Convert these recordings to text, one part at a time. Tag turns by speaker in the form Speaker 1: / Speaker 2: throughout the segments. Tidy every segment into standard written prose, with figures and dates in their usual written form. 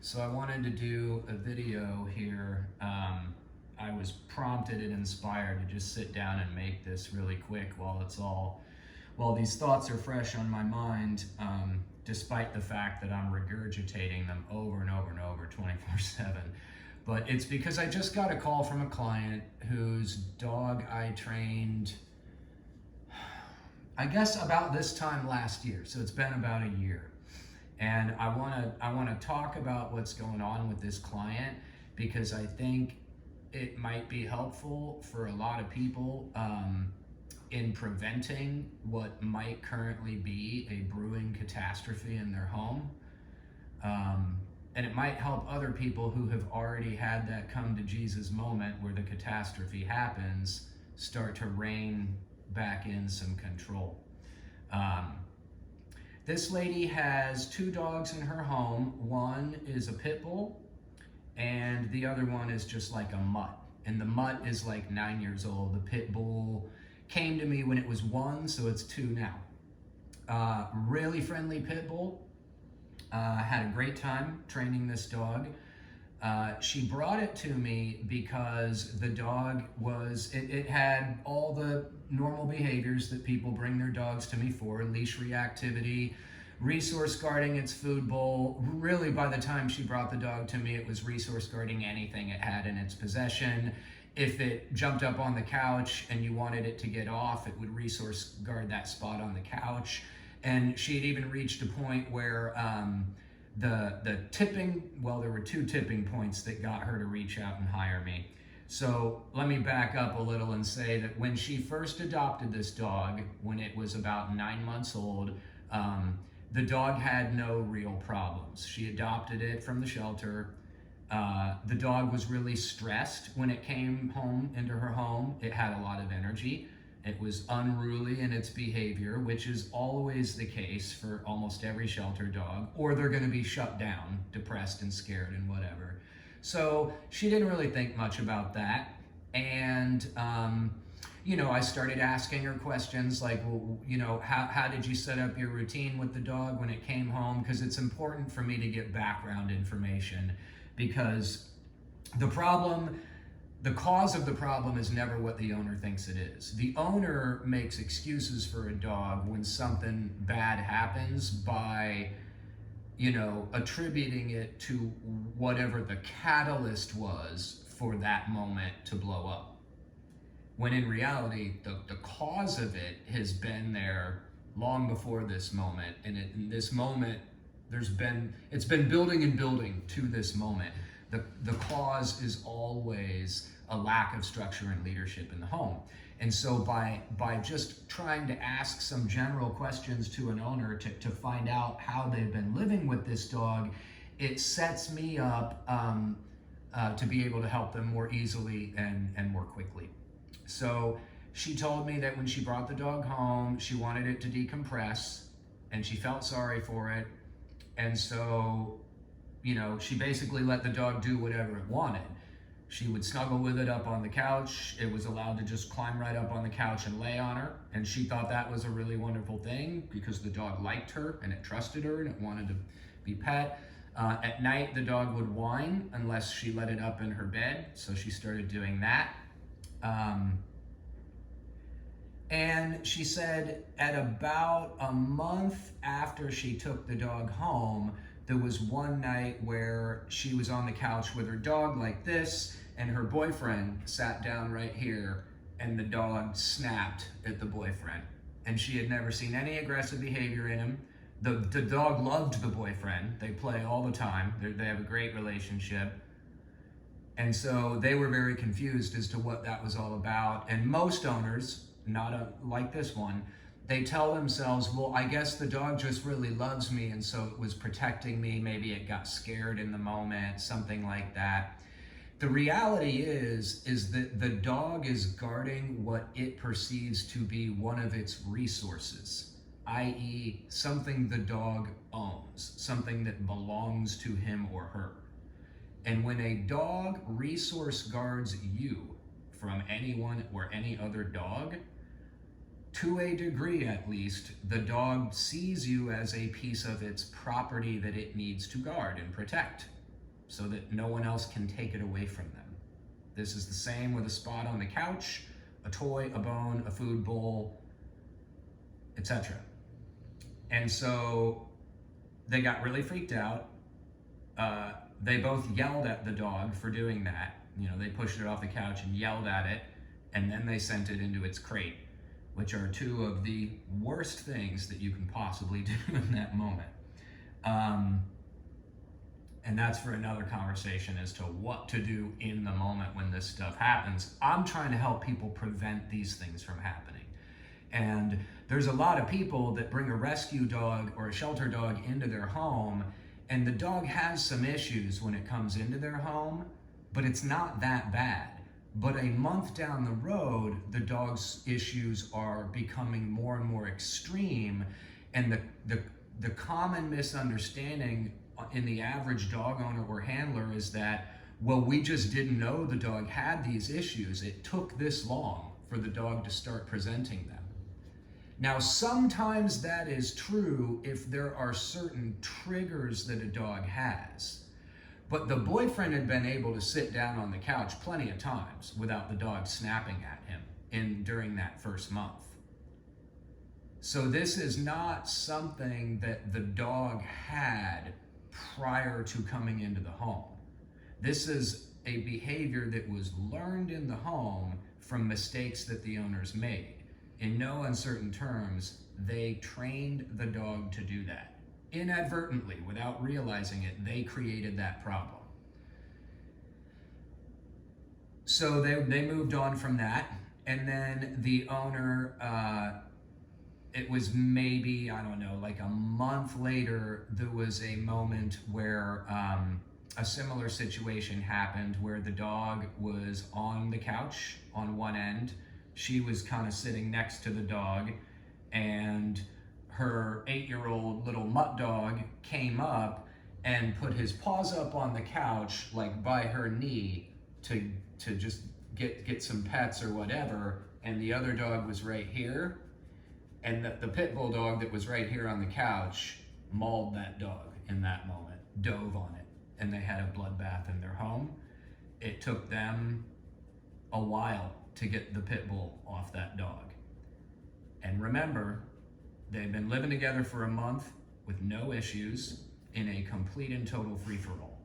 Speaker 1: So I wanted to do a video here. I was prompted and inspired to just sit down and make this really quick while these thoughts are fresh on my mind, despite the fact that I'm regurgitating them over and over and over 24/7. But it's because I just got a call from a client whose dog I trained, I guess about this time last year. So it's been about a year. And I want to talk about what's going on with this client because I think it might be helpful for a lot of people in preventing what might currently be a brewing catastrophe in their home. And it might help other people who have already had that come to Jesus moment where the catastrophe happens start to rein back in some control. This lady has two dogs in her home. One is a pit bull and the other one is just like a mutt. And the mutt is like 9 years old. The pit bull came to me when it was 1, so it's 2 now. Really friendly pit bull. Had a great time training this dog. She brought it to me because the dog it had all the normal behaviors that people bring their dogs to me for: leash reactivity, resource guarding its food bowl. Really, by the time she brought the dog to me, it was resource guarding anything it had in its possession. If it jumped up on the couch and you wanted it to get off, it would resource guard that spot on the couch. And she had even reached a point where the tipping, well, there were 2 tipping points that got her to reach out and hire me. So let me back up a little and say that when she first adopted this dog, when it was about 9 months old, the dog had no real problems. She adopted it from the shelter. The dog was really stressed when it came home into her home. It had a lot of energy. It was unruly in its behavior, which is always the case for almost every shelter dog, or they're going to be shut down, depressed and scared and whatever. So she didn't really think much about that. And, I started asking her questions like, well, how did you set up your routine with the dog when it came home? Because it's important for me to get background information, because the cause of the problem is never what the owner thinks it is. The owner makes excuses for a dog when something bad happens by, attributing it to whatever the catalyst was for that moment to blow up. When in reality, the cause of it has been there long before this moment. And in this moment, it's been building and building to this moment. The cause is always a lack of structure and leadership in the home. And so by just trying to ask some general questions to an owner to find out how they've been living with this dog, it sets me up to be able to help them more easily and more quickly. So she told me that when she brought the dog home, she wanted it to decompress and she felt sorry for it. And so, she basically let the dog do whatever it wanted. She would snuggle with it up on the couch. It was allowed to just climb right up on the couch and lay on her. And she thought that was a really wonderful thing because the dog liked her and it trusted her and it wanted to be pet. At night, the dog would whine unless she let it up in her bed. So she started doing that. And she said at about a month after she took the dog home, there was one night where she was on the couch with her dog like this, and her boyfriend sat down right here, and the dog snapped at the boyfriend. And she had never seen any aggressive behavior in him. The dog loved the boyfriend. They play all the time. They have a great relationship. And so they were very confused as to what that was all about. And most owners, like this one, they tell themselves, well, I guess the dog just really loves me and so it was protecting me. Maybe it got scared in the moment, something like that. The reality is that the dog is guarding what it perceives to be one of its resources, i.e. something the dog owns, something that belongs to him or her. And when a dog resource guards you from anyone or any other dog, to a degree at least, the dog sees you as a piece of its property that it needs to guard and protect. so that no one else can take it away from them. This is the same with a spot on the couch, a toy, a bone, a food bowl, etc. And so they got really freaked out. They both yelled at the dog for doing that. They pushed it off the couch and yelled at it, and then they sent it into its crate, which are two of the worst things that you can possibly do in that moment. And that's for another conversation as to what to do in the moment when this stuff happens. I'm trying to help people prevent these things from happening. And there's a lot of people that bring a rescue dog or a shelter dog into their home, and the dog has some issues when it comes into their home, but it's not that bad. But a month down the road, the dog's issues are becoming more and more extreme, and the common misunderstanding in the average dog owner or handler is that, well, we just didn't know the dog had these issues. It took this long for the dog to start presenting them. Now, sometimes that is true if there are certain triggers that a dog has. But the boyfriend had been able to sit down on the couch plenty of times without the dog snapping at him during that first month. So this is not something that the dog had prior to coming into the home. This is a behavior that was learned in the home from mistakes that the owners made. In no uncertain terms, they trained the dog to do that. Inadvertently, without realizing it, they created that problem. So they moved on from that, and then the owner, it was maybe, I don't know, like a month later, there was a moment where a similar situation happened where the dog was on the couch on one end. She was kind of sitting next to the dog, and her 8-year-old little mutt dog came up and put his paws up on the couch, like by her knee, to just get some pets or whatever. And the other dog was right here, and the pit bull dog that was right here on the couch mauled that dog in that moment, dove on it, and they had a bloodbath in their home. It took them a while to get the pit bull off that dog. And remember, they've been living together for a month with no issues in a complete and total free-for-all.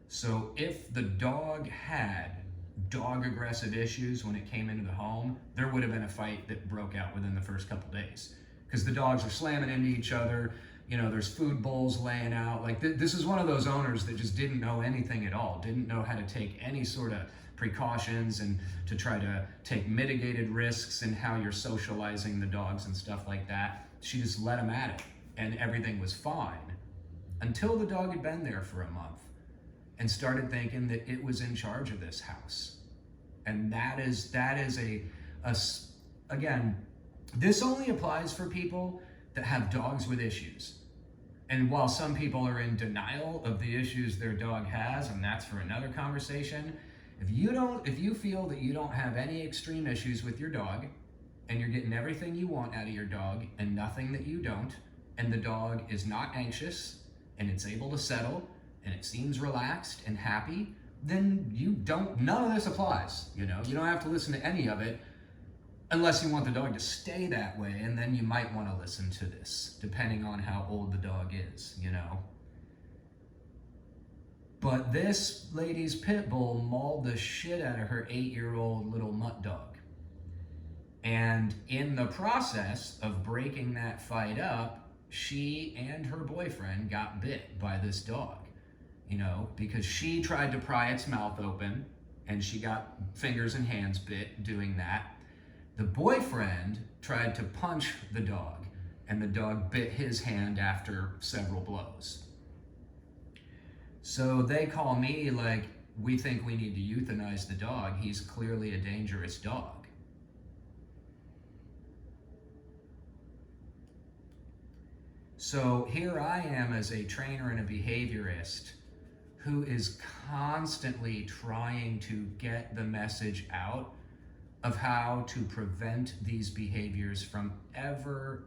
Speaker 1: So if the dog had dog aggressive issues when it came into the home, there would have been a fight that broke out within the first couple days, because the dogs are slamming into each other. There's food bowls laying out. Like this is one of those owners that just didn't know anything at all, didn't know how to take any sort of precautions and to try to take mitigated risks in how you're socializing the dogs and stuff like that. She just let him at it, and everything was fine until the dog had been there for a month and started thinking that it was in charge of this house. And that is again, this only applies for people that have dogs with issues. And while some people are in denial of the issues their dog has, and that's for another conversation, if you feel that you don't have any extreme issues with your dog, and you're getting everything you want out of your dog and nothing that you don't, and the dog is not anxious and it's able to settle and it seems relaxed and happy, then none of this applies. You don't have to listen to any of it unless you want the dog to stay that way, and then you might want to listen to this, depending on how old the dog is, But this lady's pit bull mauled the shit out of her 8-year-old little mutt dog. And in the process of breaking that fight up, she and her boyfriend got bit by this dog, because she tried to pry its mouth open and she got fingers and hands bit doing that. The boyfriend tried to punch the dog, and the dog bit his hand after several blows. So they call me like, we think we need to euthanize the dog. He's clearly a dangerous dog. So here I am as a trainer and a behaviorist who is constantly trying to get the message out of how to prevent these behaviors from ever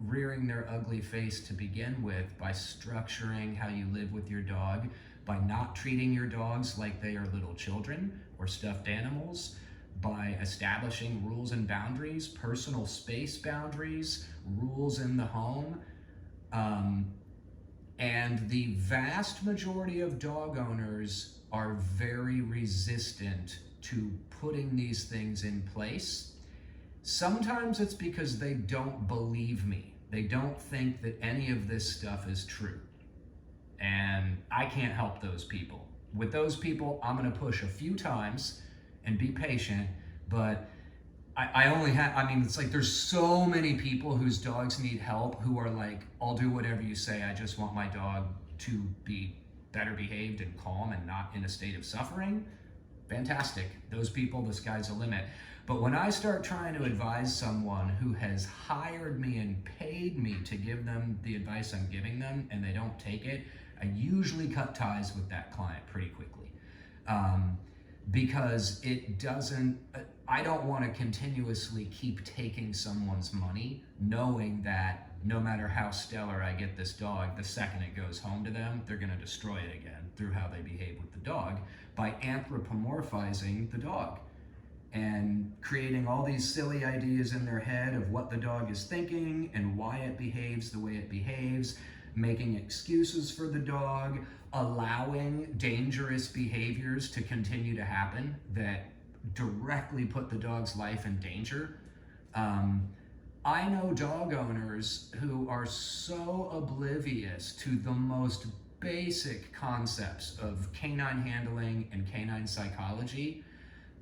Speaker 1: rearing their ugly face to begin with, by structuring how you live with your dog, by not treating your dogs like they are little children or stuffed animals, by establishing rules and boundaries, personal space boundaries, rules in the home. And the vast majority of dog owners are very resistant to putting these things in place. Sometimes it's because they don't believe me. They don't think that any of this stuff is true. And I can't help those people. With those people, I'm gonna push a few times and be patient, but I only have, I mean, it's like there's so many people whose dogs need help who are like, I'll do whatever you say, I just want my dog to be better behaved and calm and not in a state of suffering. Fantastic. Those people, the sky's the limit. But when I start trying to advise someone who has hired me and paid me to give them the advice I'm giving them and they don't take it, I usually cut ties with that client pretty quickly. Because it doesn't, I don't want to continuously keep taking someone's money, knowing that no matter how stellar I get this dog, the second it goes home to them, they're going to destroy it again through how they behave with the dog by anthropomorphizing the dog and creating all these silly ideas in their head of what the dog is thinking and why it behaves the way it behaves, making excuses for the dog, allowing dangerous behaviors to continue to happen that directly put the dog's life in danger. I know dog owners who are so oblivious to the most basic concepts of canine handling and canine psychology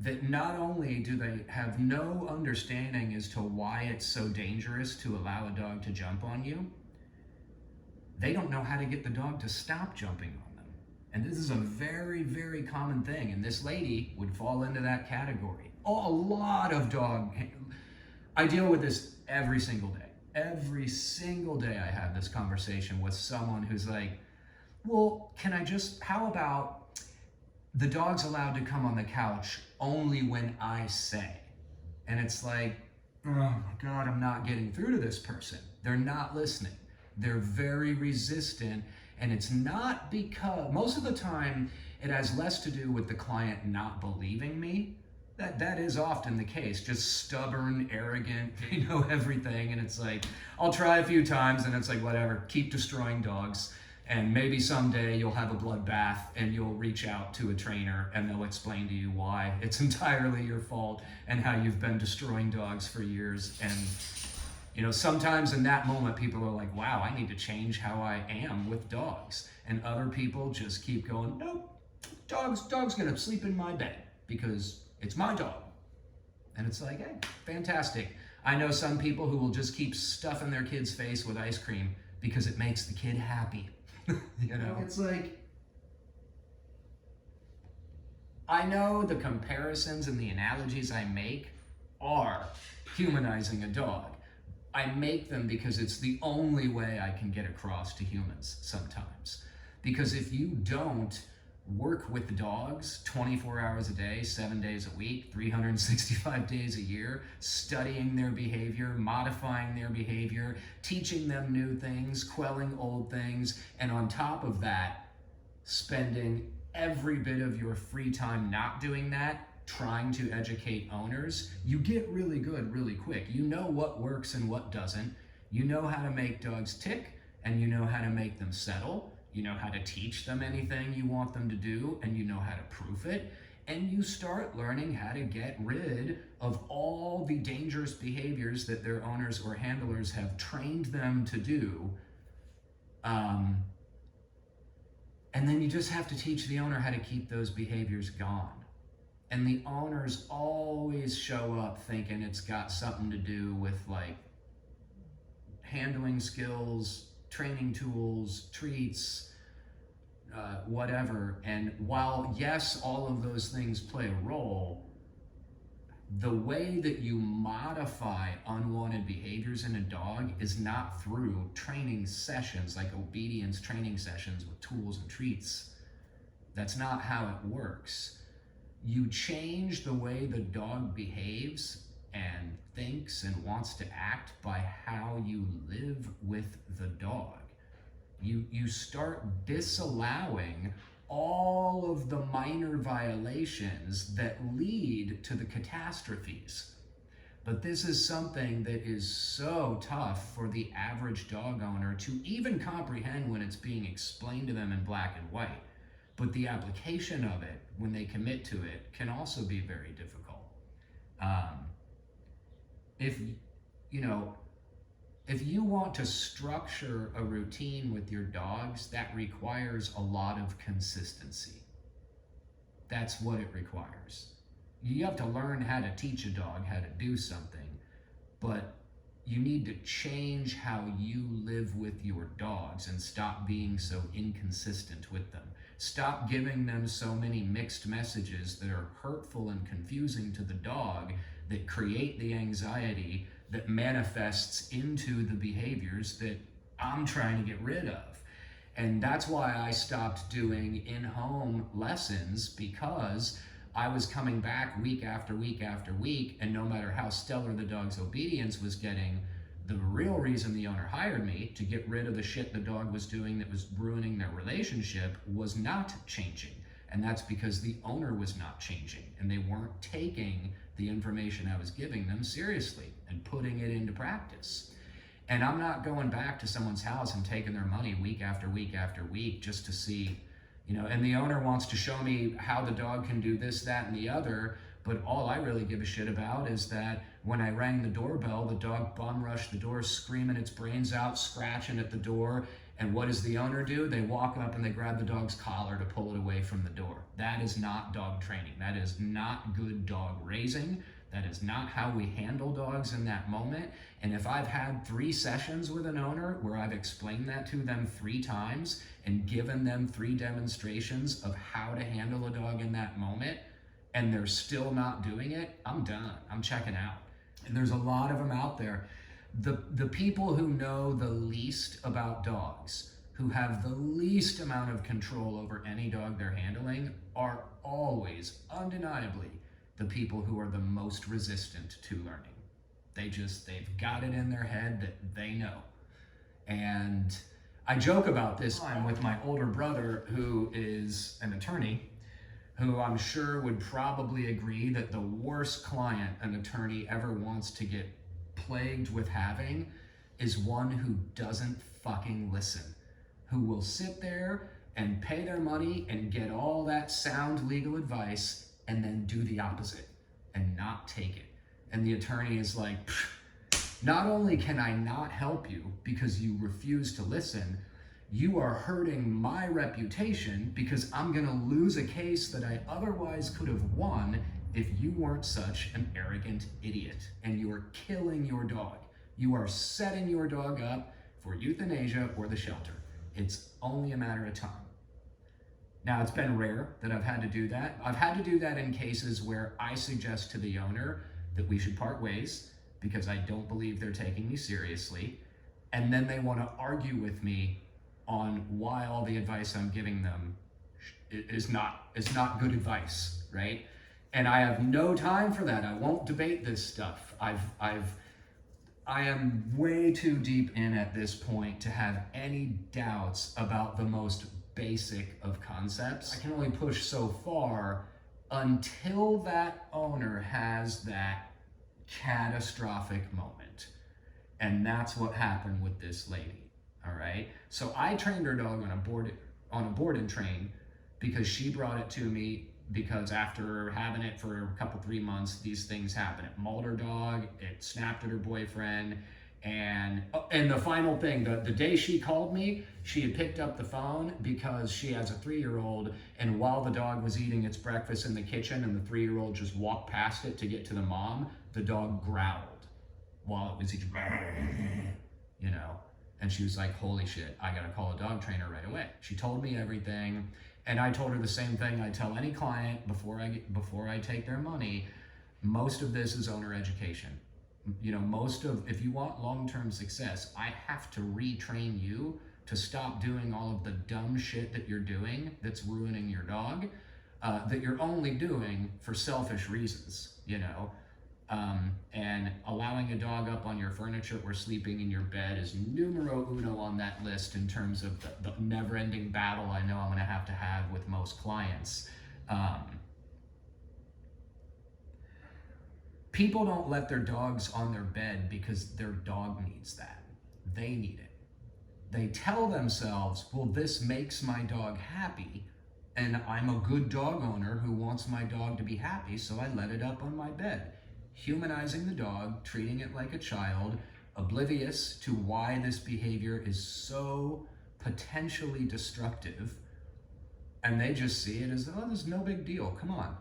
Speaker 1: that not only do they have no understanding as to why it's so dangerous to allow a dog to jump on you, they don't know how to get the dog to stop jumping on them. And this is a very, very common thing. And this lady would fall into that category. Oh, a lot of I deal with this every single day. Every single day I have this conversation with someone who's like, well, how about the dog's allowed to come on the couch only when I say? And it's like, oh my God, I'm not getting through to this person. They're not listening. They're very resistant, and it's not because, most of the time, it has less to do with the client not believing me. That is often the case, just stubborn, arrogant, they know everything, and it's like, I'll try a few times, and it's like, whatever, keep destroying dogs, and maybe someday you'll have a bloodbath, and you'll reach out to a trainer, and they'll explain to you why it's entirely your fault, and how you've been destroying dogs for years, and sometimes in that moment, people are like, wow, I need to change how I am with dogs. And other people just keep going, nope, dog's gonna sleep in my bed because it's my dog. And it's like, hey, fantastic. I know some people who will just keep stuffing their kid's face with ice cream because it makes the kid happy. It's like, I know the comparisons and the analogies I make are humanizing a dog. I make them because it's the only way I can get across to humans sometimes. Because if you don't work with dogs 24 hours a day, 7 days a week, 365 days a year, studying their behavior, modifying their behavior, teaching them new things, quelling old things, and on top of that, spending every bit of your free time not doing that, trying to educate owners, you get really good really quick. You know what works and what doesn't. You know how to make dogs tick, and you know how to make them settle. You know how to teach them anything you want them to do, and you know how to proof it. And you start learning how to get rid of all the dangerous behaviors that their owners or handlers have trained them to do. And then you just have to teach the owner how to keep those behaviors gone. And the owners always show up thinking it's got something to do with like handling skills, training tools, treats, whatever. And while yes, all of those things play a role, the way that you modify unwanted behaviors in a dog is not through training sessions, like obedience training sessions with tools and treats. That's not how it works. You change the way the dog behaves, and thinks and wants to act by how you live with the dog. You start disallowing all of the minor violations that lead to the catastrophes. But this is something that is so tough for the average dog owner to even comprehend when it's being explained to them in black and white. But the application of it, when they commit to it, can also be very difficult. If you want to structure a routine with your dogs, that requires a lot of consistency. That's what it requires. You have to learn how to teach a dog how to do something, but you need to change how you live with your dogs and stop being so inconsistent with them. Stop giving them so many mixed messages that are hurtful and confusing to the dog, that create the anxiety that manifests into the behaviors that I'm trying to get rid of. And that's why I stopped doing in-home lessons, because I was coming back week after week after week, and no matter how stellar the dog's obedience was getting, the real reason the owner hired me, to get rid of the shit the dog was doing that was ruining their relationship, was not changing. And that's because the owner was not changing, and they weren't taking the information I was giving them seriously and putting it into practice. And I'm not going back to someone's house and taking their money week after week after week just to see, and the owner wants to show me how the dog can do this, that, and the other, but all I really give a shit about is that when I rang the doorbell, the dog bum rushed the door, screaming its brains out, scratching at the door. And what does the owner do? They walk up and they grab the dog's collar to pull it away from the door. That is not dog training. That is not good dog raising. That is not how we handle dogs in that moment. And if I've had 3 sessions with an owner where I've explained that to them 3 times and given them 3 demonstrations of how to handle a dog in that moment, and they're still not doing it, I'm done. I'm checking out. And there's a lot of them out there. The people who know the least about dogs, who have the least amount of control over any dog they're handling, are always, undeniably, the people who are the most resistant to learning. They've got it in their head that they know. And I joke about this time with my older brother, who is an attorney, who I'm sure would probably agree that the worst client an attorney ever wants to get plagued with having is one who doesn't fucking listen, who will sit there and pay their money and get all that sound legal advice and then do the opposite and not take it. And the attorney is like, not only can I not help you because you refuse to listen, you are hurting my reputation because I'm gonna lose a case that I otherwise could have won if you weren't such an arrogant idiot. And you are killing your dog. You are setting your dog up for euthanasia or the shelter. It's only a matter of time. Now, it's been rare that I've had to do that. I've had to do that in cases where I suggest to the owner that we should part ways because I don't believe they're taking me seriously. And then they want to argue with me on why all the advice I'm giving them is not good advice, right? And I have no time for that. I won't debate this stuff. I am way too deep in at this point to have any doubts about the most basic of concepts. I can only push so far until that owner has that catastrophic moment. And that's what happened with this lady, all right? So I trained her dog on a board and train because she brought it to me because after having it for a couple, 3 months, these things happen. It mauled her dog, it snapped at her boyfriend, and the final thing, the day she called me, she had picked up the phone because she has a 3-year-old, and while the dog was eating its breakfast in the kitchen and the 3-year-old just walked past it to get to the mom, the dog growled while it was eating, and she was like, holy shit, I gotta call a dog trainer right away. She told me everything. And I told her the same thing I tell any client before I take their money. Most of this is owner education. If you want long-term success, I have to retrain you to stop doing all of the dumb shit that you're doing that's ruining your dog, that you're only doing for selfish reasons, And allowing a dog up on your furniture or sleeping in your bed is numero uno on that list in terms of the never-ending battle I know I'm going to have with most clients. People don't let their dogs on their bed because their dog needs that. They need it. They tell themselves, well, this makes my dog happy, and I'm a good dog owner who wants my dog to be happy, so I let it up on my bed. Humanizing the dog, treating it like a child, oblivious to why this behavior is so potentially destructive, and they just see it as, oh, there's no big deal, come on.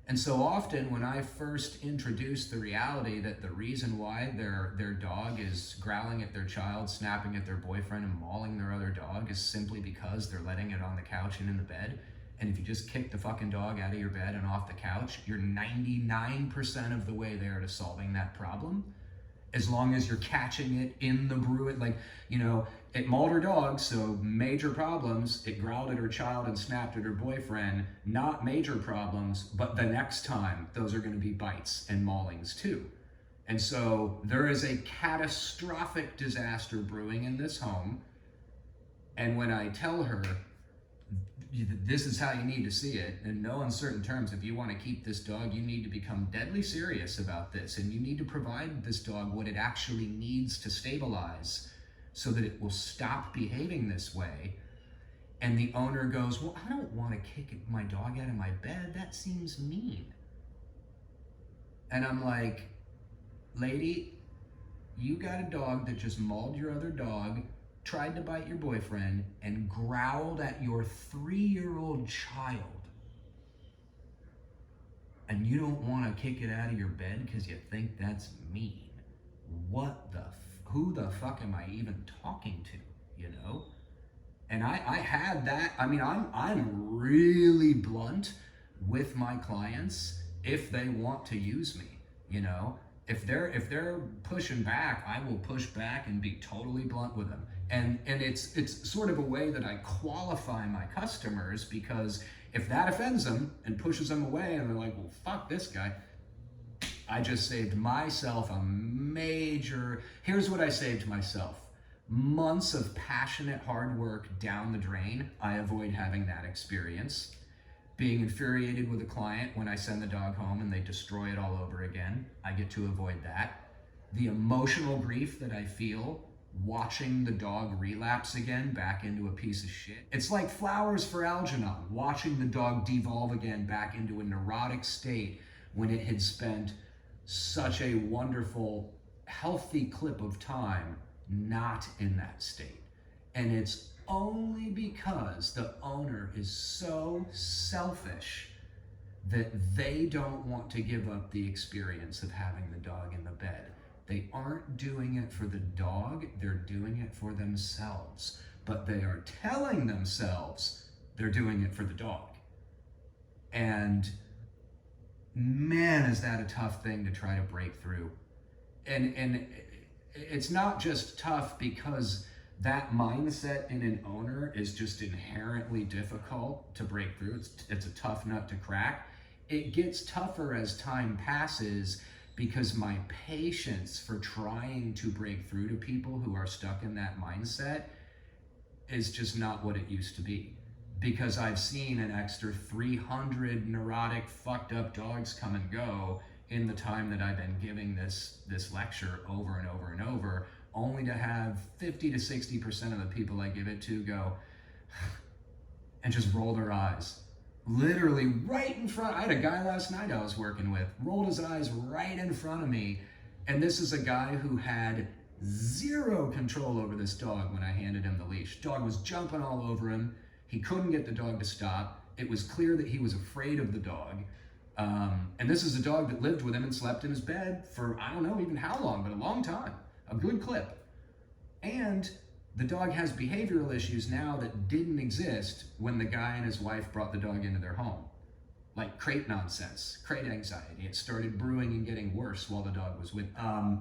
Speaker 1: And so often when I first introduce the reality that the reason why their dog is growling at their child, snapping at their boyfriend, and mauling their other dog is simply because they're letting it on the couch and in the bed, and if you just kick the fucking dog out of your bed and off the couch, you're 99% of the way there to solving that problem. As long as you're catching it in the brew, like, you know, it mauled her dog, so major problems. It growled at her child and snapped at her boyfriend, not major problems, but the next time, those are gonna be bites and maulings too. And so there is a catastrophic disaster brewing in this home. And when I tell her, this is how you need to see it, in no uncertain terms, if you want to keep this dog, you need to become deadly serious about this, and you need to provide this dog what it actually needs to stabilize so that it will stop behaving this way. And the owner goes, well, I don't want to kick my dog out of my bed. That seems mean. And I'm like, lady, you got a dog that just mauled your other dog, tried to bite your boyfriend, and growled at your 3-year-old child. And you don't want to kick it out of your bed because you think that's mean. Who the fuck am I even talking to, you know? And I had that, I mean, I'm really blunt with my clients if they want to use me, you know? If they're pushing back, I will push back and be totally blunt with them. And it's sort of a way that I qualify my customers, because if that offends them and pushes them away and they're like, well, fuck this guy, I just saved myself a major, here's what I saved myself. Months of passionate hard work down the drain. I avoid having that experience. Being infuriated with a client when I send the dog home and they destroy it all over again. I get to avoid that. The emotional grief that I feel watching the dog relapse again back into a piece of shit. It's like flowers for Algernon, watching the dog devolve again back into a neurotic state when it had spent such a wonderful, healthy clip of time not in that state. And it's only because the owner is so selfish that they don't want to give up the experience of having the dog in the bed. They aren't doing it for the dog, they're doing it for themselves. But they are telling themselves they're doing it for the dog. And man, is that a tough thing to try to break through. And it's not just tough because that mindset in an owner is just inherently difficult to break through. It's a tough nut to crack. It gets tougher as time passes because my patience for trying to break through to people who are stuck in that mindset is just not what it used to be. Because I've seen an extra 300 neurotic, fucked up dogs come and go in the time that I've been giving this lecture over and over and over, only to have 50 to 60% of the people I give it to go and just roll their eyes. Literally right in front. I had a guy last night I was working with, rolled his eyes right in front of me. And this is a guy who had zero control over this dog when I handed him the leash. Dog was jumping all over him. He couldn't get the dog to stop. It was clear that he was afraid of the dog. And this is a dog that lived with him and slept in his bed for, I don't know even how long, but a long time. A good clip. And the dog has behavioral issues now that didn't exist when the guy and his wife brought the dog into their home. Like crate nonsense, crate anxiety. It started brewing and getting worse while the dog was with.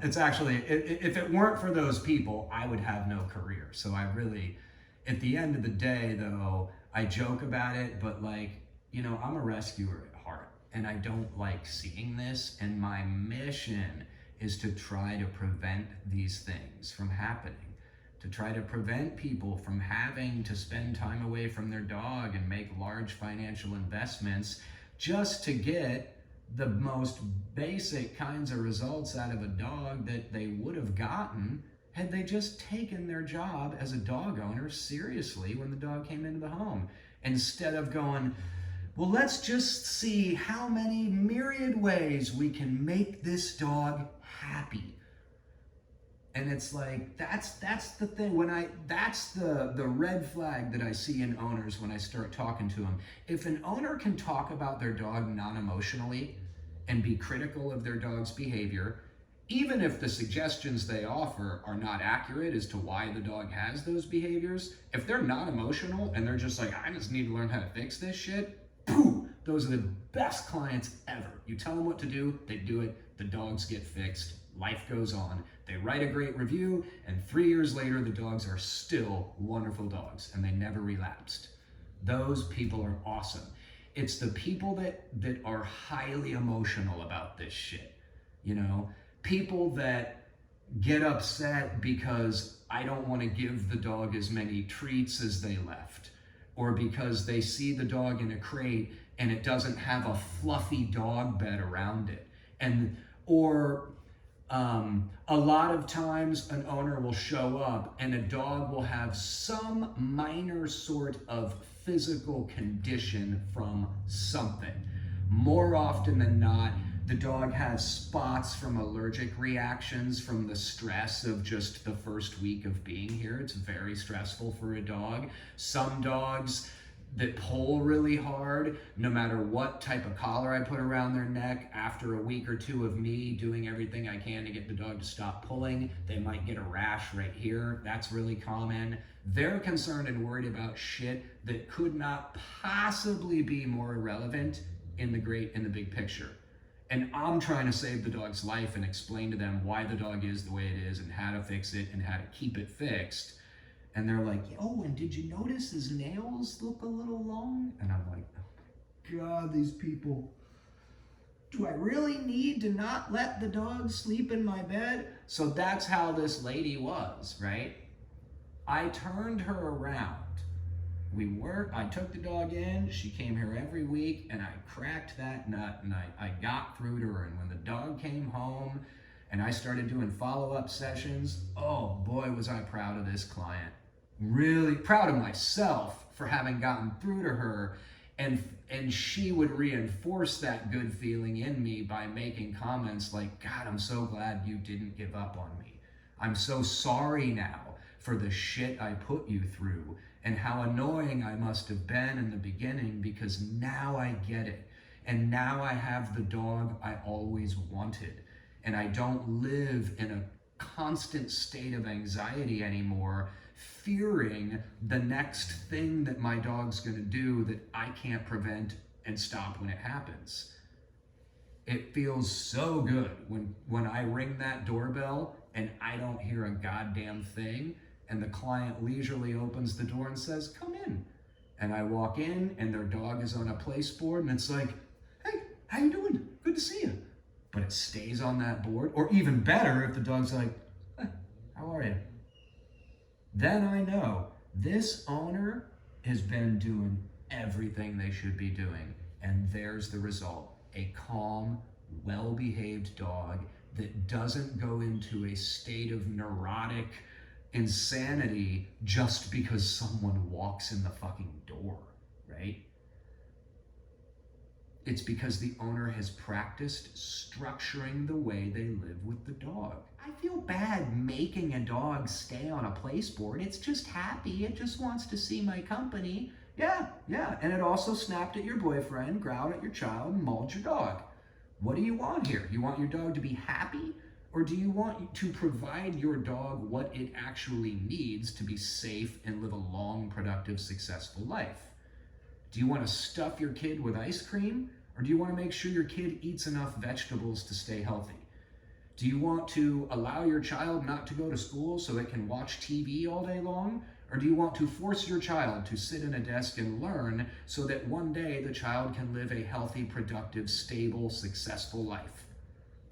Speaker 1: It's actually, if it weren't for those people, I would have no career. So I really, at the end of the day though, I joke about it, but like, you know, I'm a rescuer at heart. and I don't like seeing this, and my mission is to try to prevent these things from happening, to try to prevent people from having to spend time away from their dog and make large financial investments just to get the most basic kinds of results out of a dog that they would have gotten had they just taken their job as a dog owner seriously when the dog came into the home, instead of going, well, let's just see how many myriad ways we can make this dog happy. And it's like, that's the thing. That's the red flag that I see in owners when I start talking to them. If an owner can talk about their dog non-emotionally and be critical of their dog's behavior, even if the suggestions they offer are not accurate as to why the dog has those behaviors, if they're not emotional and they're just like, I just need to learn how to fix this shit, pooh, those are the best clients ever. You tell them what to do, they do it, the dogs get fixed, life goes on. They write a great review, and 3 years later, the dogs are still wonderful dogs, and they never relapsed. Those people are awesome. It's the people that are highly emotional about this shit, you know? People that get upset because I don't want to give the dog as many treats as they left, or because they see the dog in a crate and it doesn't have a fluffy dog bed around it. Or a lot of times an owner will show up and a dog will have some minor sort of physical condition from something. More often than not, the dog has spots from allergic reactions from the stress of just the first week of being here. It's very stressful for a dog. Some dogs that pull really hard, no matter what type of collar I put around their neck, after a week or two of me doing everything I can to get the dog to stop pulling, they might get a rash right here. That's really common. They're concerned and worried about shit that could not possibly be more irrelevant in the big picture. And I'm trying to save the dog's life and explain to them why the dog is the way it is and how to fix it and how to keep it fixed. And they're like, oh, and did you notice his nails look a little long? And I'm like, oh my God, these people. Do I really need to not let the dog sleep in my bed? So that's how this lady was, right? I turned her around. I took the dog in, she came here every week, and I cracked that nut, and I got through to her. And when the dog came home and I started doing follow-up sessions, oh boy, was I proud of this client. Really proud of myself for having gotten through to her, and she would reinforce that good feeling in me by making comments like, God, I'm so glad you didn't give up on me. I'm so sorry now for the shit I put you through and how annoying I must have been in the beginning, because now I get it. And now I have the dog I always wanted. And I don't live in a constant state of anxiety anymore, fearing the next thing that my dog's gonna do that I can't prevent and stop when it happens. It feels so good when I ring that doorbell and I don't hear a goddamn thing, and the client leisurely opens the door and says, come in. And I walk in and their dog is on a place board, and it's like, hey, how you doing? Good to see you. But it stays on that board. Or even better, if the dog's like, hey, how are you? Then I know this owner has been doing everything they should be doing. And there's the result. A calm, well-behaved dog that doesn't go into a state of neurotic insanity just because someone walks in the fucking door, right? It's because the owner has practiced structuring the way they live with the dog. I feel bad making a dog stay on a place board. It's just happy. It just wants to see my company. Yeah. And it also snapped at your boyfriend, growled at your child, and mauled your dog. What do you want here? You want your dog to be happy? Or do you want to provide your dog what it actually needs to be safe and live a long, productive, successful life? Do you want to stuff your kid with ice cream? Or do you want to make sure your kid eats enough vegetables to stay healthy? Do you want to allow your child not to go to school so it can watch TV all day long? Or do you want to force your child to sit in a desk and learn so that one day the child can live a healthy, productive, stable, successful life?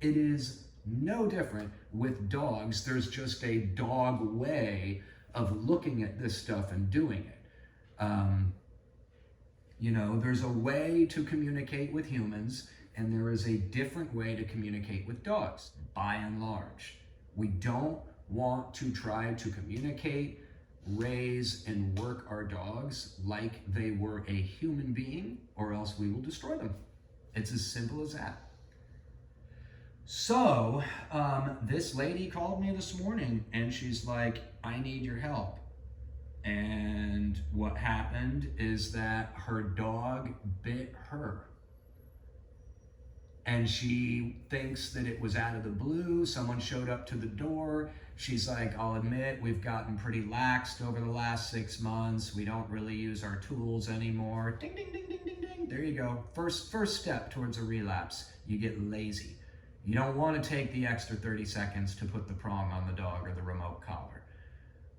Speaker 1: It is no different with dogs. There's just a dog way of looking at this stuff and doing it. There's a way to communicate with humans, and there is a different way to communicate with dogs, by and large. We don't want to try to communicate, raise, and work our dogs like they were a human being, or else we will destroy them. It's as simple as that. So, this lady called me this morning, and she's like, I need your help. And what happened is that her dog bit her. And she thinks that it was out of the blue. Someone showed up to the door. She's like, I'll admit, we've gotten pretty laxed over the last 6 months. We don't really use our tools anymore. Ding, ding, ding, ding, ding, ding. There you go. First step towards a relapse. You get lazy. You don't want to take the extra 30 seconds to put the prong on the dog or the remote collar.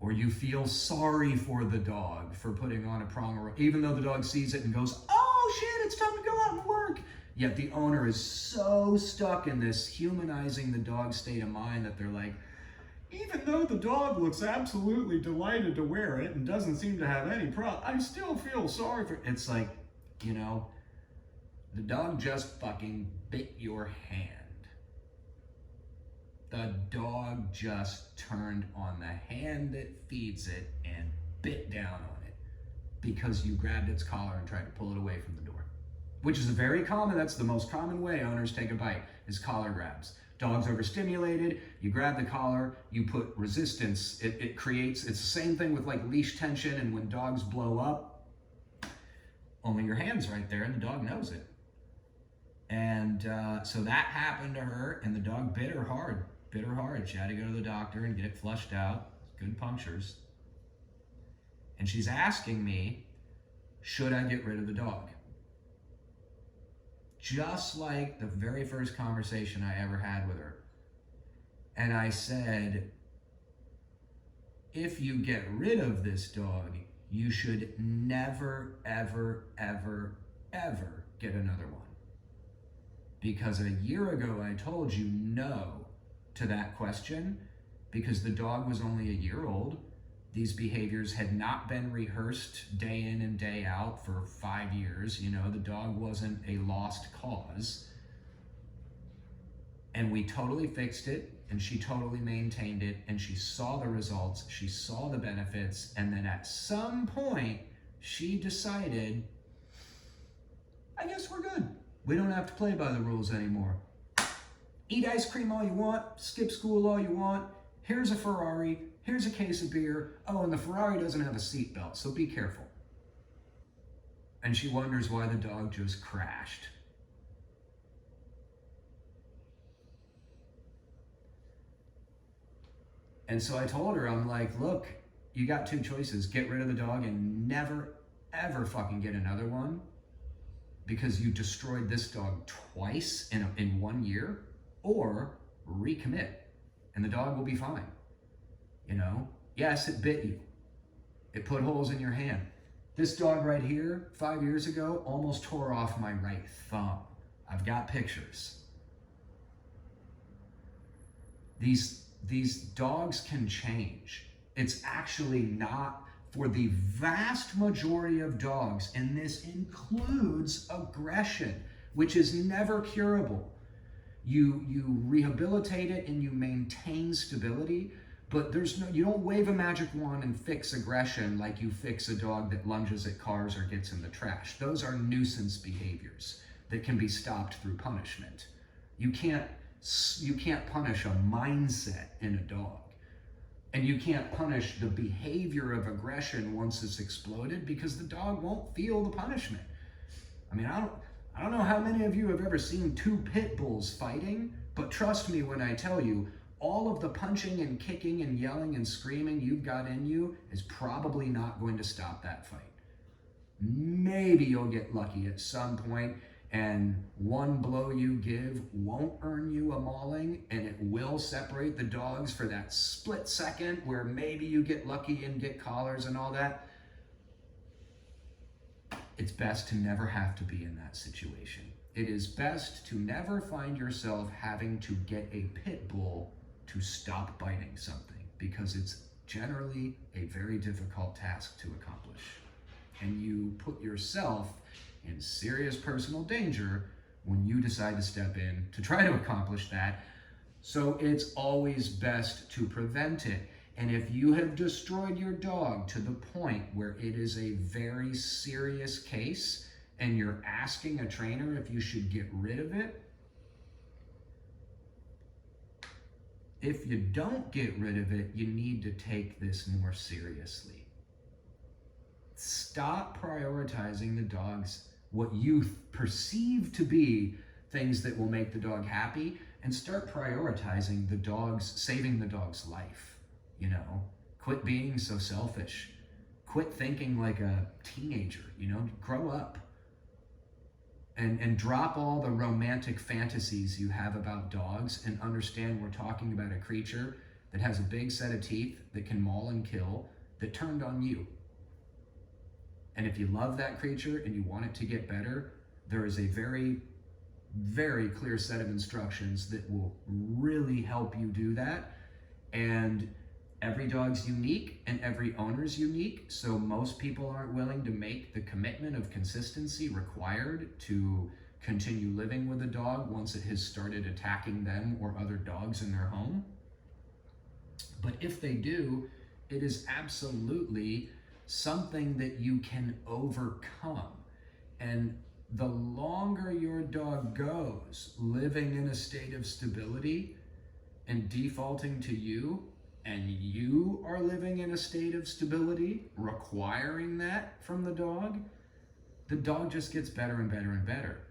Speaker 1: Or you feel sorry for the dog for putting on a prong, or even though the dog sees it and goes, oh shit, it's time to go out and work. Yet the owner is so stuck in this humanizing the dog state of mind that they're like, even though the dog looks absolutely delighted to wear it and doesn't seem to have any problem, I still feel sorry for it. It's like, the dog just fucking bit your hand. The dog just turned on the hand that feeds it and bit down on it because you grabbed its collar and tried to pull it away from the door. Which is that's the most common way owners take a bite, is collar grabs. Dog's overstimulated, you grab the collar, you put resistance. It's the same thing with like leash tension, and when dogs blow up, only your hand's right there and the dog knows it. And so that happened to her, and the dog bit her hard. She had to go to the doctor and get it flushed out. Good punctures. And she's asking me, should I get rid of the dog? Just like the very first conversation I ever had with her. And I said, if you get rid of this dog, you should never, ever, ever, ever get another one. Because a year ago, I told you no to that question, because the dog was only a year old. These behaviors had not been rehearsed day in and day out for 5 years. The dog wasn't a lost cause. And we totally fixed it, and she totally maintained it, and she saw the results, she saw the benefits, and then at some point, she decided, I guess we're good. We don't have to play by the rules anymore. Eat ice cream all you want, skip school all you want. Here's a Ferrari, here's a case of beer. Oh, and the Ferrari doesn't have a seatbelt, so be careful. And she wonders why the dog just crashed. And so I told her, I'm like, look, you got 2 choices. Get rid of the dog and never, ever fucking get another one, because you destroyed this dog twice in 1 year, or recommit and the dog will be fine. Yes, it bit you. It put holes in your hand. This dog right here, 5 years ago, almost tore off my right thumb. I've got pictures. These dogs can change. It's actually not, for the vast majority of dogs, and this includes aggression, which is never curable. You rehabilitate it and you maintain stability, but you don't wave a magic wand and fix aggression like you fix a dog that lunges at cars or gets in the trash. Those are nuisance behaviors that can be stopped through punishment. You can't punish a mindset in a dog. And you can't punish the behavior of aggression once it's exploded, because the dog won't feel the punishment. I mean, I don't know how many of you have ever seen 2 pit bulls fighting, but trust me when I tell you, all of the punching and kicking and yelling and screaming you've got in you is probably not going to stop that fight. Maybe you'll get lucky at some point And one blow you give won't earn you a mauling, and it will separate the dogs for that split second where maybe you get lucky and get collars and all that. It's best to never have to be in that situation. It is best to never find yourself having to get a pit bull to stop biting something, because it's generally a very difficult task to accomplish. And you put yourself in serious personal danger when you decide to step in to try to accomplish that. So it's always best to prevent it. And if you have destroyed your dog to the point where it is a very serious case and you're asking a trainer if you should get rid of it, if you don't get rid of it, you need to take this more seriously. Stop prioritizing the dog's, what you perceive to be things that will make the dog happy, and start prioritizing the dog's, saving the dog's life. You know, quit being so selfish. Quit thinking like a teenager, you know, grow up. And drop all the romantic fantasies you have about dogs and understand we're talking about a creature that has a big set of teeth that can maul and kill, that turned on you. And if you love that creature and you want it to get better, there is a very, very clear set of instructions that will really help you do that. And every dog's unique and every owner's unique, so most people aren't willing to make the commitment of consistency required to continue living with a dog once it has started attacking them or other dogs in their home. But if they do, it is absolutely something that you can overcome. And the longer your dog goes living in a state of stability and defaulting to you, and you are living in a state of stability, requiring that from the dog just gets better and better and better.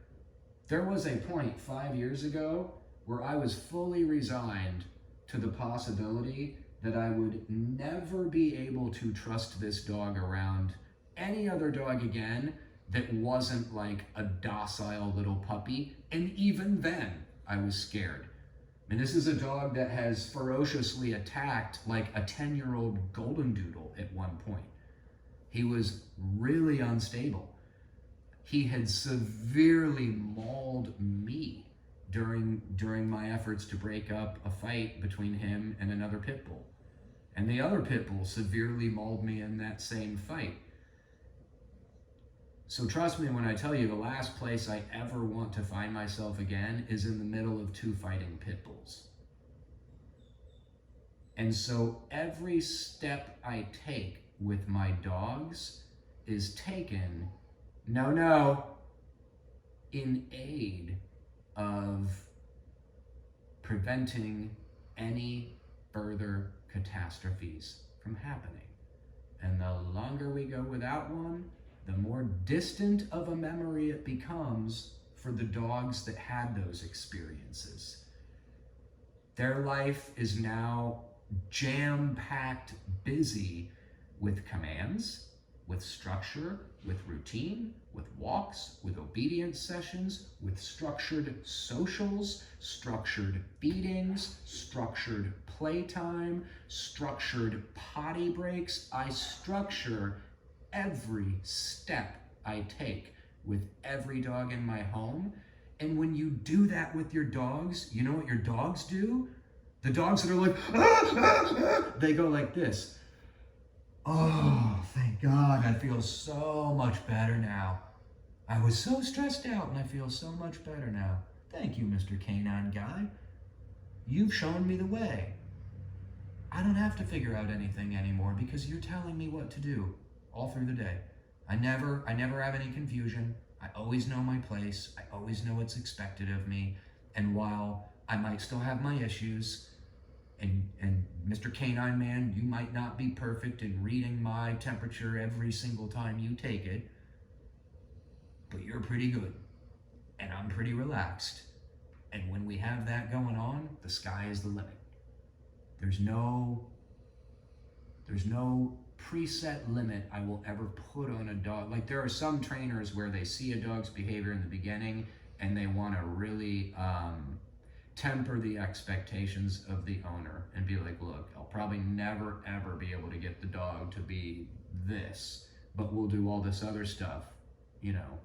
Speaker 1: There was a point 5 years ago where I was fully resigned to the possibility that I would never be able to trust this dog around any other dog again that wasn't like a docile little puppy. And even then, I was scared. And this is a dog that has ferociously attacked like a 10-year-old golden doodle at one point. He was really unstable. He had severely mauled me during my efforts to break up a fight between him and another pit bull. And the other pit bull severely mauled me in that same fight. So trust me when I tell you, the last place I ever want to find myself again is in the middle of two fighting pit bulls. And so every step I take with my dogs is taken, in aid of preventing any further catastrophes from happening. And the longer we go without one, the more distant of a memory it becomes for the dogs that had those experiences. Their life is now jam-packed busy with commands, with structure, with routine, with walks, with obedience sessions, with structured socials, structured feedings, structured playtime, structured potty breaks. I structure every step I take with every dog in my home. And when you do that with your dogs, you know what your dogs do? The dogs that are like, they go like this. Oh, thank God, I feel so much better now. I was so stressed out and I feel so much better now. Thank you, Mr. Canine Guy. You've shown me the way. I don't have to figure out anything anymore because you're telling me what to do all through the day. I never have any confusion. I always know my place. I always know what's expected of me. And while I might still have my issues, and Mr. Canine Man, you might not be perfect in reading my temperature every single time you take it, but you're pretty good, and I'm pretty relaxed. And when we have that going on, the sky is the limit. There's no preset limit I will ever put on a dog. Like there are some trainers where they see a dog's behavior in the beginning and they want to really temper the expectations of the owner and be like, look, I'll probably never ever be able to get the dog to be this, but we'll do all this other stuff, you know,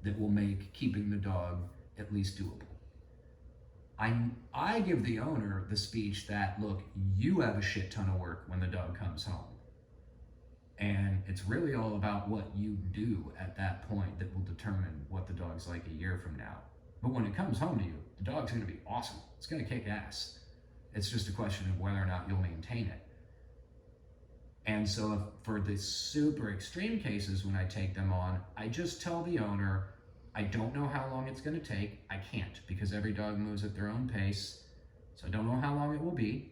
Speaker 1: that will make keeping the dog at least doable. I give the owner the speech that, look, you have a shit ton of work when the dog comes home. And it's really all about what you do at that point that will determine what the dog's like a year from now. But when it comes home to you, the dog's gonna be awesome. It's gonna kick ass. It's just a question of whether or not you'll maintain it. And so for the super extreme cases, when I take them on, I just tell the owner, I don't know how long it's gonna take. I can't, because every dog moves at their own pace. So I don't know how long it will be.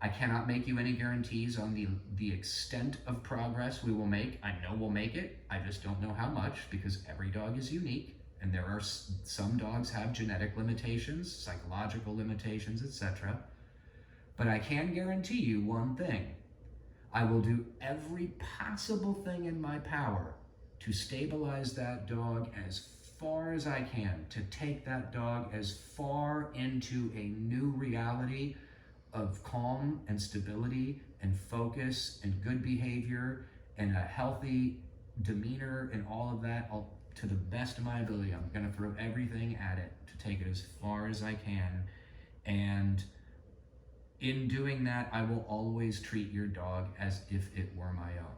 Speaker 1: I cannot make you any guarantees on the extent of progress we will make. I know we'll make it. I just don't know how much, because every dog is unique. And there are some dogs have genetic limitations, psychological limitations, etc. But I can guarantee you one thing. I will do every possible thing in my power to stabilize that dog as far as I can, to take that dog as far into a new reality of calm and stability and focus and good behavior and a healthy demeanor and all of that. To the best of my ability, I'm gonna throw everything at it to take it as far as I can. And in doing that, I will always treat your dog as if it were my own.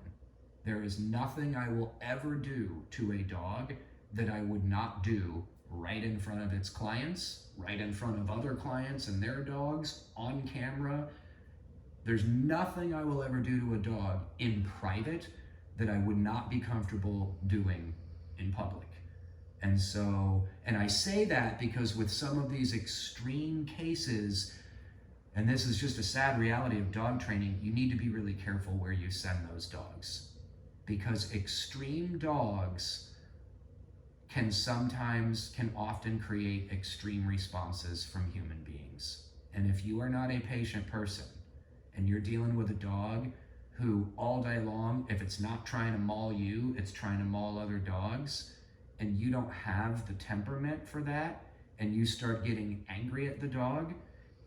Speaker 1: There is nothing I will ever do to a dog that I would not do right in front of its clients, right in front of other clients and their dogs, on camera. There's nothing I will ever do to a dog in private that I would not be comfortable doing in public. And so, and I say that because with some of these extreme cases, and this is just a sad reality of dog training, you need to be really careful where you send those dogs, because extreme dogs can often create extreme responses from human beings. And if you are not a patient person and you're dealing with a dog who all day long, if it's not trying to maul you, it's trying to maul other dogs, and you don't have the temperament for that, and you start getting angry at the dog,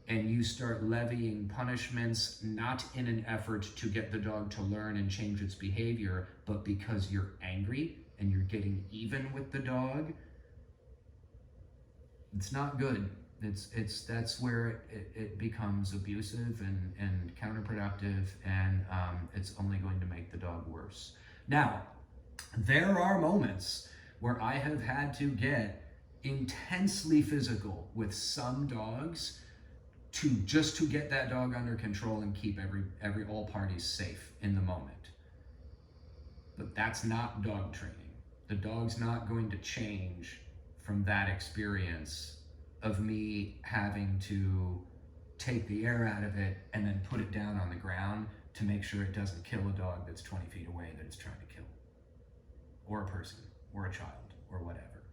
Speaker 1: and you start levying punishments, not in an effort to get the dog to learn and change its behavior, but because you're angry and you're getting even with the dog, it's not good. That's where it becomes abusive and counterproductive, and it's only going to make the dog worse. Now, there are moments where I have had to get intensely physical with some dogs to get that dog under control and keep all parties safe in the moment. But that's not dog training. The dog's not going to change from that experience of me having to take the air out of it and then put it down on the ground to make sure it doesn't kill a dog that's 20 feet away that it's trying to kill, or a person, or a child, or whatever.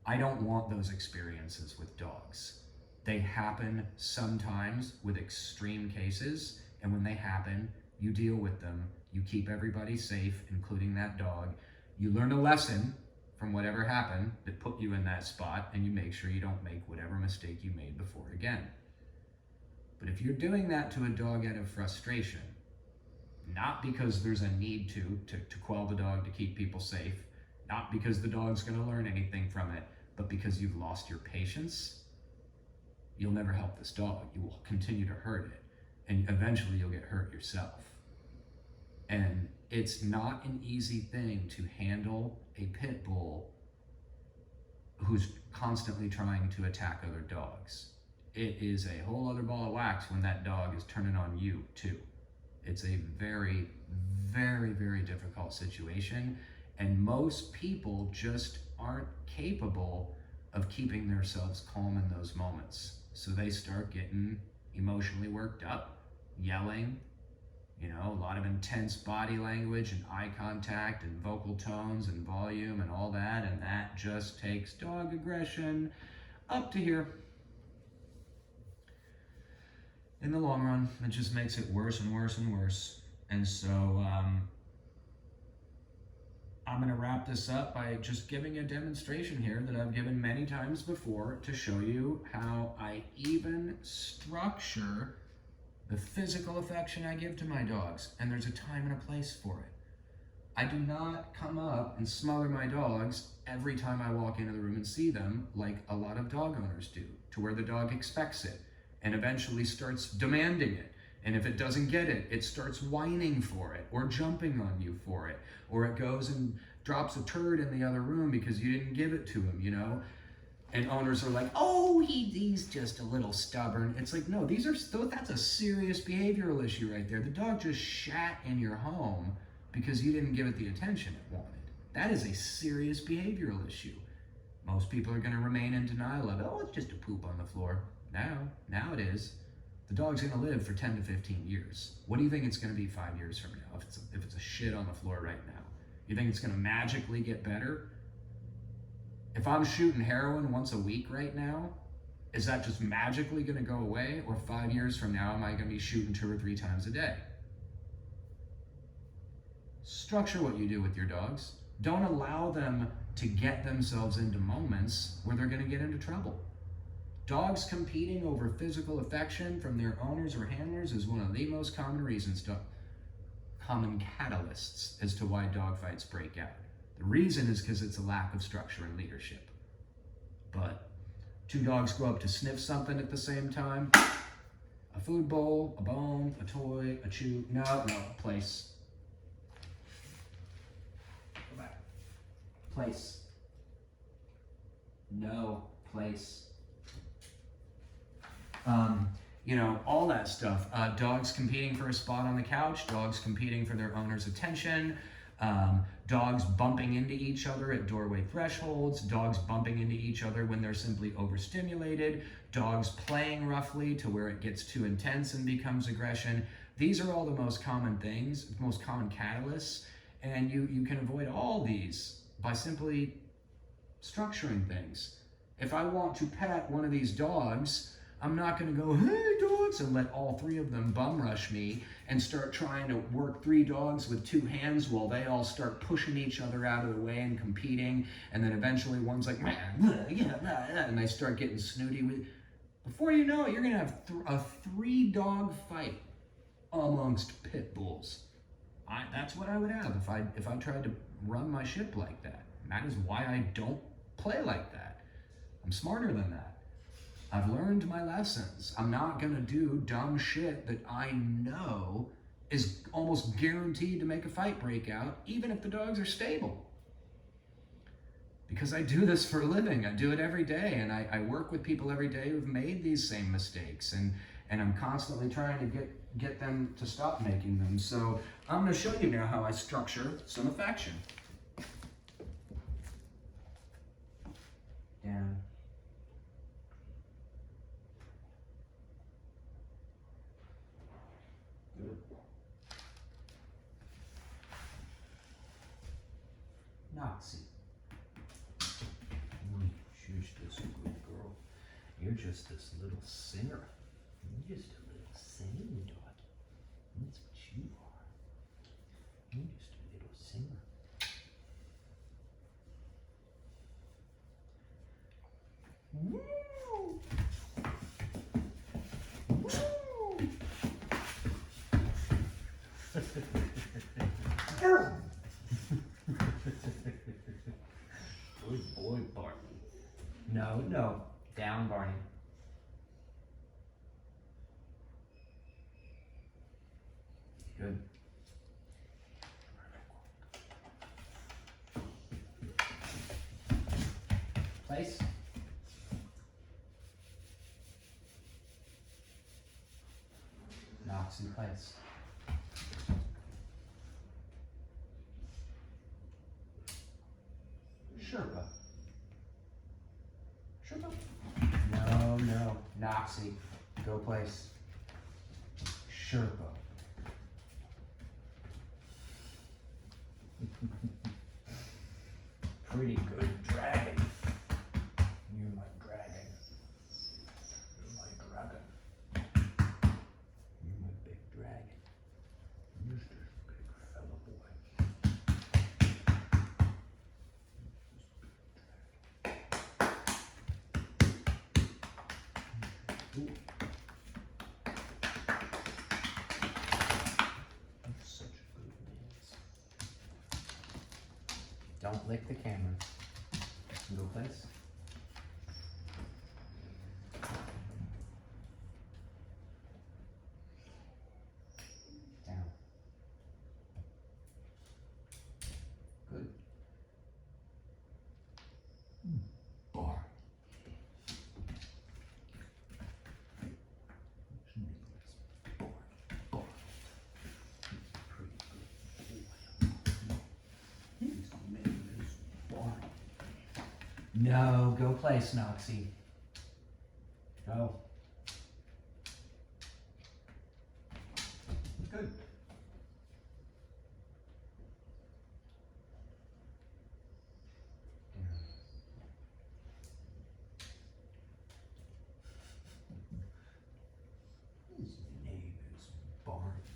Speaker 1: I don't want those experiences with dogs. They happen sometimes with extreme cases, and when they happen, you deal with them, you keep everybody safe, including that dog. You learn a lesson from whatever happened that put you in that spot, and you make sure you don't make whatever mistake you made before again. But if you're doing that to a dog out of frustration, not because there's a need to quell the dog to keep people safe, not because the dog's gonna learn anything from it, but because you've lost your patience, you'll never help this dog. You will continue to hurt it, and eventually you'll get hurt yourself. And it's not an easy thing to handle a pit bull who's constantly trying to attack other dogs. It is a whole other ball of wax when that dog is turning on you too. It's a very, very, very difficult situation, and most people just aren't capable of keeping themselves calm in those moments. So they start getting emotionally worked up, yelling, a lot of intense body language and eye contact and vocal tones and volume and all that, and that just takes dog aggression up to here. In the long run, it just makes it worse and worse and worse. And so I'm going to wrap this up by just giving a demonstration here that I've given many times before to show you how I even structure the physical affection I give to my dogs. And there's a time and a place for it. I do not come up and smother my dogs every time I walk into the room and see them like a lot of dog owners do, to where the dog expects it and eventually starts demanding it. And if it doesn't get it, it starts whining for it or jumping on you for it. Or it goes and drops a turd in the other room because you didn't give it to him, you know? And owners are like, oh, he's just a little stubborn. It's like, no, that's a serious behavioral issue right there. The dog just shat in your home because you didn't give it the attention it wanted. That is a serious behavioral issue. Most people are gonna remain in denial of it. Oh, it's just a poop on the floor. Now it is. The dog's gonna live for 10 to 15 years. What do you think it's gonna be 5 years from now if it's a shit on the floor right now? You think it's gonna magically get better? If I'm shooting heroin once a week right now, is that just magically gonna go away? Or 5 years from now, am I gonna be shooting 2 or 3 times a day? Structure what you do with your dogs. Don't allow them to get themselves into moments where they're gonna get into trouble. Dogs competing over physical affection from their owners or handlers is one of the most common reasons, common catalysts as to why dog fights break out. The reason is because it's a lack of structure and leadership. But 2 dogs go up to sniff something at the same time. A food bowl, a bone, a toy, a chew. No, place. Go back. Place. No, place. You know, all that stuff. Dogs competing for a spot on the couch, dogs competing for their owner's attention, dogs bumping into each other at doorway thresholds, dogs bumping into each other when they're simply overstimulated, dogs playing roughly to where it gets too intense and becomes aggression. These are all the most common things, most common catalysts, and you can avoid all these by simply structuring things. If I want to pet one of these dogs, I'm not going to go, hey dogs, and let all 3 of them bum rush me and start trying to work 3 dogs with 2 hands while they all start pushing each other out of the way and competing. And then eventually one's like, and they start getting snooty. Before you know it, you're going to have a 3-dog fight amongst pit bulls. That's what I would have if I tried to run my ship like that. And that is why I don't play like that. I'm smarter than that. I've learned my lessons. I'm not gonna do dumb shit that I know is almost guaranteed to make a fight break out, even if the dogs are stable. Because I do this for a living. I do it every day, and I work with people every day who've made these same mistakes, and I'm constantly trying to get them to stop making them. So I'm gonna show you now how I structure some affection. Down. Good. Nazi. You're just a good girl. You're just this little singer. You're just a little singing dog. That's what you are. You're just a little singer. Woo! Good boy, Barney. No. Down, Barney. Good. Place. Knocks in place. Sherpa. Sherpa. No. Noxie. Go place. Sherpa. Pretty good dragon. You're my dragon. You're my dragon. You're my big dragon. You're just a Ooh. Such a good dance. Don't lick the camera. Go place. Down. Good. Bar. Bar. Pretty good. His name is Bar. No, go play, Snoxy. Go. Good. His name is Barney.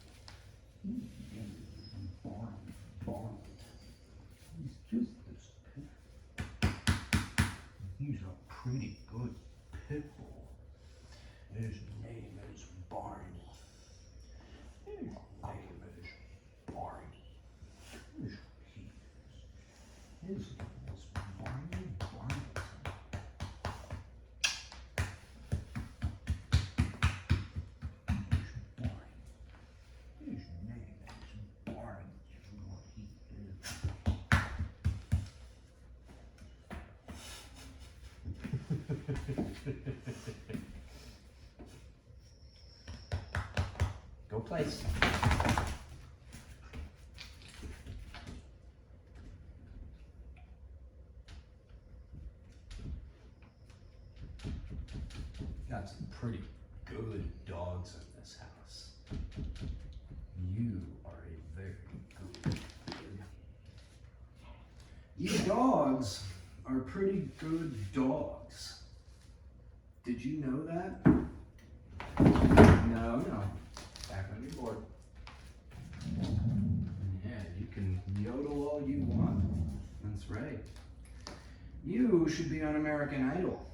Speaker 1: His name is Barney. He's just this pit. He's a pretty good pit bull. His name is Barney. His name is Barney. Here's what he is. His name is Barney Barnington. His name is Barney. Here's what he is. Go place. Got some pretty good dogs in this house. You are a very good kid. You dogs are pretty good dogs. Did you know that? No. Back on your board. Yeah, you can yodel all you want. That's right. You should be on American Idol.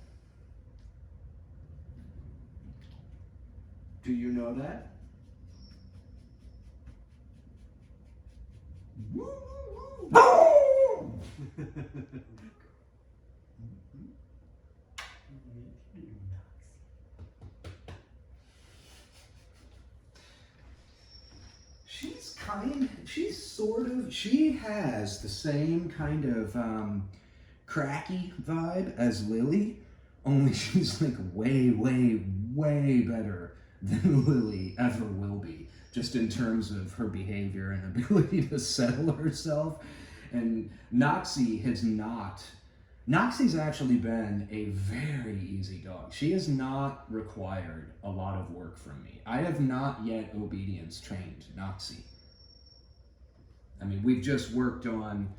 Speaker 1: Do you know that? Woo! She has the same kind of cracky vibe as Lily, only she's like way better than Lily ever will be, just in terms of her behavior and ability to settle herself. And Noxie's actually been a very easy dog. She has not required a lot of work from me. I have not yet obedience trained Noxie. I mean, we've just worked on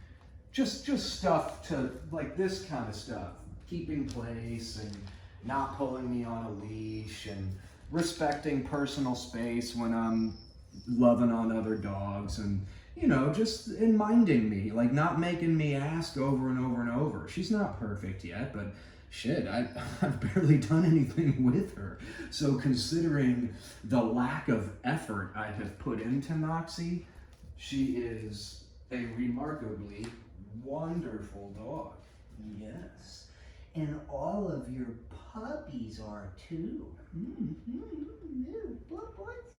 Speaker 1: just stuff to, like this kind of stuff, keeping place and not pulling me on a leash and respecting personal space when I'm loving on other dogs and, you know, just in minding me, like not making me ask over and over and over. She's not perfect yet, but shit, I've barely done anything with her. So considering the lack of effort I have put into Noxie, she is a remarkably wonderful dog.
Speaker 2: Yes. And all of your puppies are too.